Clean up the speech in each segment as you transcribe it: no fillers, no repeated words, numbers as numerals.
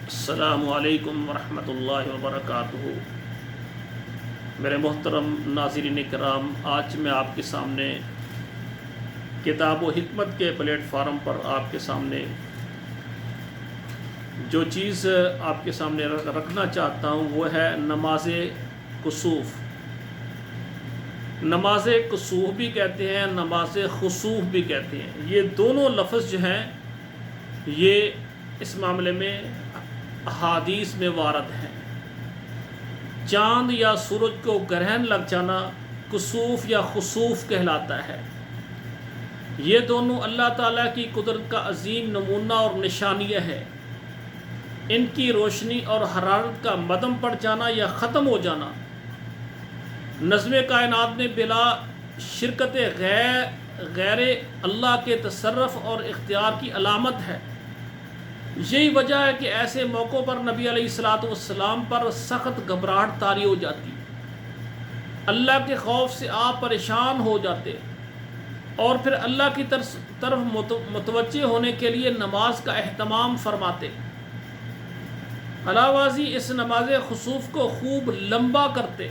السلام علیکم ورحمۃ اللہ وبرکاتہ۔ میرے محترم ناظرین کرام، آج میں آپ کے سامنے کتاب و حکمت کے پلیٹ فارم پر آپ کے سامنے جو چیز آپ کے سامنے رکھنا چاہتا ہوں وہ ہے نماز کسوف۔ نماز کسوف بھی کہتے ہیں، نماز خسوف بھی کہتے ہیں۔ یہ دونوں لفظ جو ہیں یہ اس معاملے میں احادیث میں وارد ہیں۔ چاند یا سورج کو گرہن لگ جانا کسوف یا خسوف کہلاتا ہے۔ یہ دونوں اللہ تعالیٰ کی قدرت کا عظیم نمونہ اور نشانیہ ہے۔ ان کی روشنی اور حرارت کا مدم پڑ جانا یا ختم ہو جانا نظم کائنات میں بلا شرکت غیر اللہ کے تصرف اور اختیار کی علامت ہے۔ یہی وجہ ہے کہ ایسے موقعوں پر نبی علیہ الصلاۃ والسلام پر سخت گھبراہٹ طاری ہو جاتی، اللہ کے خوف سے آپ پریشان ہو جاتے اور پھر اللہ کی طرف متوجہ ہونے کے لیے نماز کا اہتمام فرماتے۔ علاوہ اس نماز خسوف کو خوب لمبا کرتے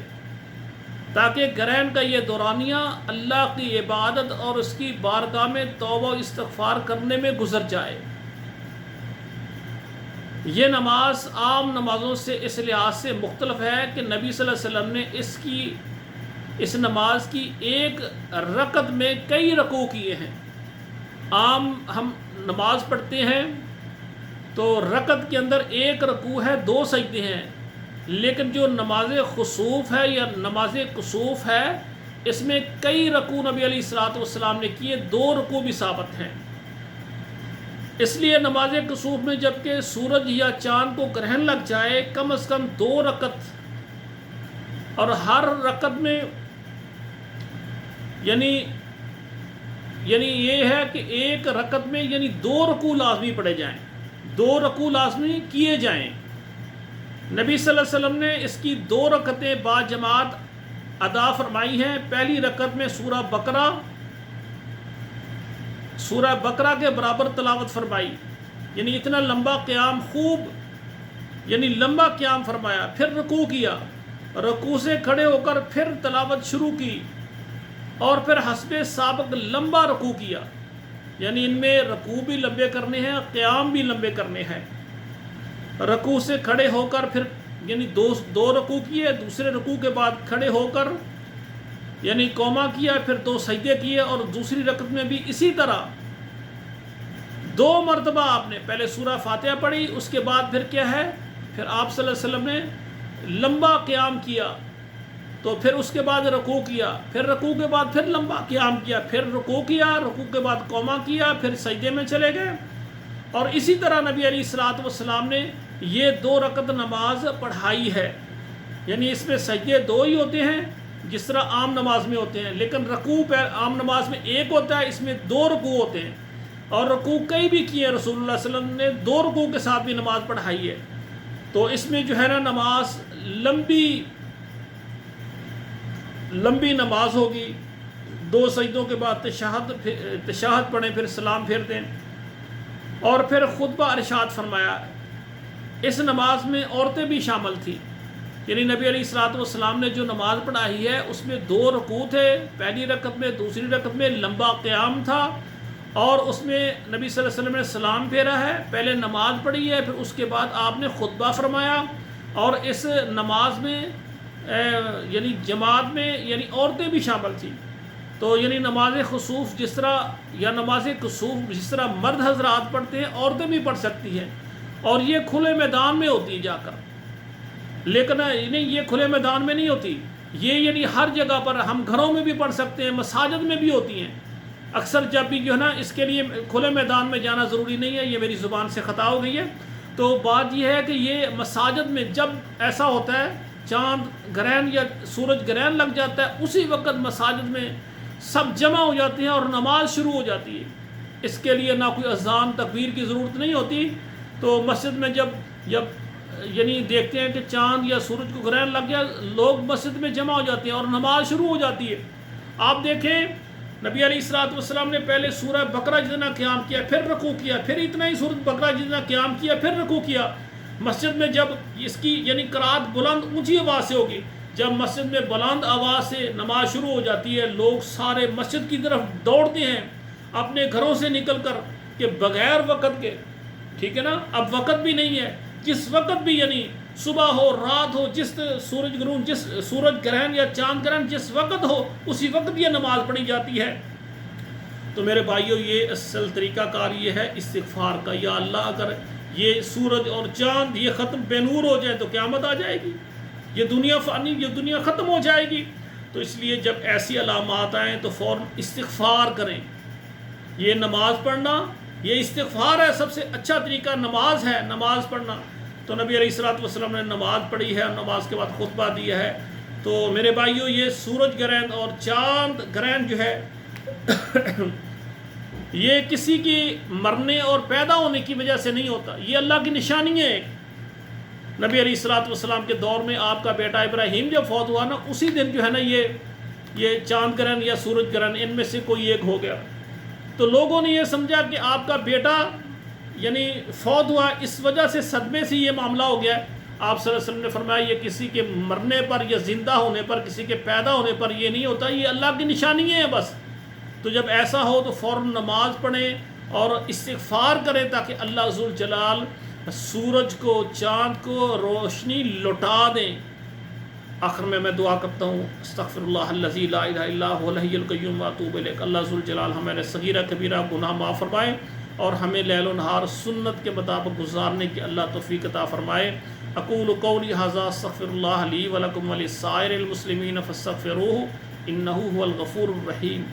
تاکہ گرہن کا یہ دورانیہ اللہ کی عبادت اور اس کی بارگاہ میں توبہ و استغفار کرنے میں گزر جائے۔ یہ نماز عام نمازوں سے اس لحاظ سے مختلف ہے کہ نبی صلی اللہ علیہ وسلم نے اس نماز کی ایک رکعت میں کئی رکوع کیے ہیں۔ عام ہم نماز پڑھتے ہیں تو رکعت کے اندر ایک رکوع ہے، 2 سجدے ہیں، لیکن جو نماز خسوف ہے یا نماز کسوف ہے اس میں کئی رکوع نبی علیہ الصلوۃ والسلام نے کیے، 2 رکوع بھی ثابت ہیں۔ اس لیے نماز کسوف میں جبکہ سورج یا چاند کو گرہن لگ جائے کم از کم 2 رکعت، اور ہر رکعت میں یعنی یہ ہے کہ ایک رکعت میں 2 رکوع لازمی پڑھے جائیں، 2 رکوع لازمی کیے جائیں۔ نبی صلی اللہ علیہ وسلم نے اس کی 2 رکعتیں با جماعت ادا فرمائی ہیں۔ پہلی رکعت میں سورہ بقرہ کے برابر تلاوت فرمائی، یعنی اتنا لمبا قیام، لمبا قیام فرمایا، پھر رکوع کیا، رکوع سے کھڑے ہو کر پھر تلاوت شروع کی، اور پھر حسب سابق لمبا رکوع کیا، یعنی ان میں رکوع بھی لمبے کرنے ہیں، قیام بھی لمبے کرنے ہیں۔ رکوع سے کھڑے ہو کر پھر 2 رکوع کیے، دوسرے رکوع کے بعد کھڑے ہو کر قوما کیا، پھر 2 سجدے کیے، اور دوسری رکعت میں بھی اسی طرح 2 مرتبہ آپ نے پہلے سورہ فاتحہ پڑھی، اس کے بعد پھر کیا ہے، پھر آپ صلی اللہ علیہ وسلم نے لمبا قیام کیا، تو پھر اس کے بعد رکوع کیا، پھر رکوع کے بعد پھر لمبا قیام کیا، پھر رکوع کیا، رکوع کے بعد قوما کیا، پھر سجدے میں چلے گئے۔ اور اسی طرح نبی علیہ الصلوۃ والسلام نے یہ 2 رکعت نماز پڑھائی ہے، یعنی اس میں سجدے 2 ہی ہوتے ہیں جس طرح عام نماز میں ہوتے ہیں، لیکن رکوع عام نماز میں 1 ہوتا ہے، اس میں 2 رکوع ہوتے ہیں، اور رکوع کئی بھی کیے ہیں۔ رسول اللہ صلی اللہ علیہ وسلم نے 2 رکوع کے ساتھ بھی نماز پڑھائی ہے۔ تو اس میں جو ہے نا نماز لمبی نماز ہوگی۔ 2 سجدوں کے بعد تشہد پڑھیں، پھر سلام پھیر دیں، اور پھر خطبہ ارشاد فرمایا۔ اس نماز میں عورتیں بھی شامل تھیں، یعنی نبی علیہ الصلوۃ والسلام نے جو نماز پڑھائی ہے اس میں 2 رکوع تھے، پہلی رکعت میں، دوسری رکعت میں لمبا قیام تھا، اور اس میں نبی صلی اللہ علیہ وسلم نے سلام پھیرا ہے، پہلے نماز پڑھی ہے، پھر اس کے بعد آپ نے خطبہ فرمایا۔ اور اس نماز میں جماعت میں عورتیں بھی شامل تھیں۔ تو نماز خسوف جس طرح یا نماز کسوف جس طرح مرد حضرات پڑھتے ہیں، عورتیں بھی پڑھ سکتی ہیں، اور یہ کھلے میدان میں ہوتی ہے جا کر، لیکن یہ کھلے میدان میں نہیں ہوتی، یہ ہر جگہ پر ہم گھروں میں بھی پڑھ سکتے ہیں، مساجد میں بھی ہوتی ہیں۔ اکثر جب بھی اس کے لیے کھلے میدان میں جانا ضروری نہیں ہے، یہ میری زبان سے خطا ہو گئی ہے۔ تو بات یہ ہے کہ یہ مساجد میں جب ایسا ہوتا ہے، چاند گرہن یا سورج گرہن لگ جاتا ہے، اسی وقت مساجد میں سب جمع ہو جاتے ہیں اور نماز شروع ہو جاتی ہے۔ اس کے لیے نہ کوئی اذان تکبیر کی ضرورت نہیں ہوتی۔ تو مسجد میں جب دیکھتے ہیں کہ چاند یا سورج کو گرہن لگ گیا، لوگ مسجد میں جمع ہو جاتے ہیں اور نماز شروع ہو جاتی ہے۔ آپ دیکھیں نبی علیہ الصلوۃ والسلام نے پہلے سورہ بقرہ جتنا قیام کیا، پھر رکوع کیا، پھر اتنا ہی سورہ بقرہ جتنا قیام کیا، پھر رکوع کیا۔ مسجد میں جب اس کی یعنی قرات بلند اونچی آواز سے ہوگی، جب مسجد میں بلند آواز سے نماز شروع ہو جاتی ہے، لوگ سارے مسجد کی طرف دوڑتے ہیں اپنے گھروں سے نکل کر کہ بغیر وقت کے، ٹھیک ہے نا، اب وقت بھی نہیں ہے، جس وقت بھی یعنی صبح ہو رات ہو، جس سورج گرہن، جس سورج گرہن یا چاند گرہن جس وقت ہو اسی وقت یہ نماز پڑھی جاتی ہے۔ تو میرے بھائیوں، یہ اصل طریقہ کار یہ ہے استغفار کا، یا اللہ اگر یہ سورج اور چاند یہ ختم بے نور ہو جائے تو قیامت آ جائے گی، یہ دنیا فانی، یہ دنیا ختم ہو جائے گی۔ تو اس لیے جب ایسی علامات آئیں تو فوراً استغفار کریں۔ یہ نماز پڑھنا یہ استغفار ہے، سب سے اچھا طریقہ نماز ہے، نماز پڑھنا۔ تو نبی علیہ الصلوۃ والسلام نے نماز پڑھی ہے اور نماز کے بعد خطبہ دیا ہے۔ تو میرے بھائیوں، یہ سورج گرہن اور چاند گرہن جو ہے یہ کسی کی مرنے اور پیدا ہونے کی وجہ سے نہیں ہوتا، یہ اللہ کی نشانی ہے۔ نبی علیہ الصلوۃ والسلام کے دور میں آپ کا بیٹا ابراہیم جب فوت ہوا نا، اسی دن جو ہے نا یہ چاند گرہن یا سورج گرہن ان میں سے کوئی ایک ہو گیا۔ تو لوگوں نے یہ سمجھا کہ آپ کا بیٹا یعنی فوت ہوا، اس وجہ سے صدمے سے یہ معاملہ ہو گیا ہے۔ آپ صلی اللہ علیہ وسلم نے فرمایا یہ کسی کے مرنے پر یا زندہ ہونے پر، کسی کے پیدا ہونے پر یہ نہیں ہوتا، یہ اللہ کی نشانی ہے بس۔ تو جب ایسا ہو تو فوراً نماز پڑھیں اور استغفار کریں تاکہ اللہ ذوالجلال سورج کو، چاند کو روشنی لوٹا دیں۔ آخر میں دعا کرتا ہوں، استغفر اللہ الذی لا الہ الا هو الحی القیوم واتوب الیہ۔ اللہ ذوالجلال ہمیں صغیرہ کبیرہ گناہ معاف فرمائے اور ہمیں لیل و نہار سنت کے مطابق گزارنے کی اللہ توفیق عطا فرمائے۔ اقول قولی ھذا استغفر اللہ لی ولکم ولسائر المسلمین فاستغفروہ انہ ھو الغفور الرحیم۔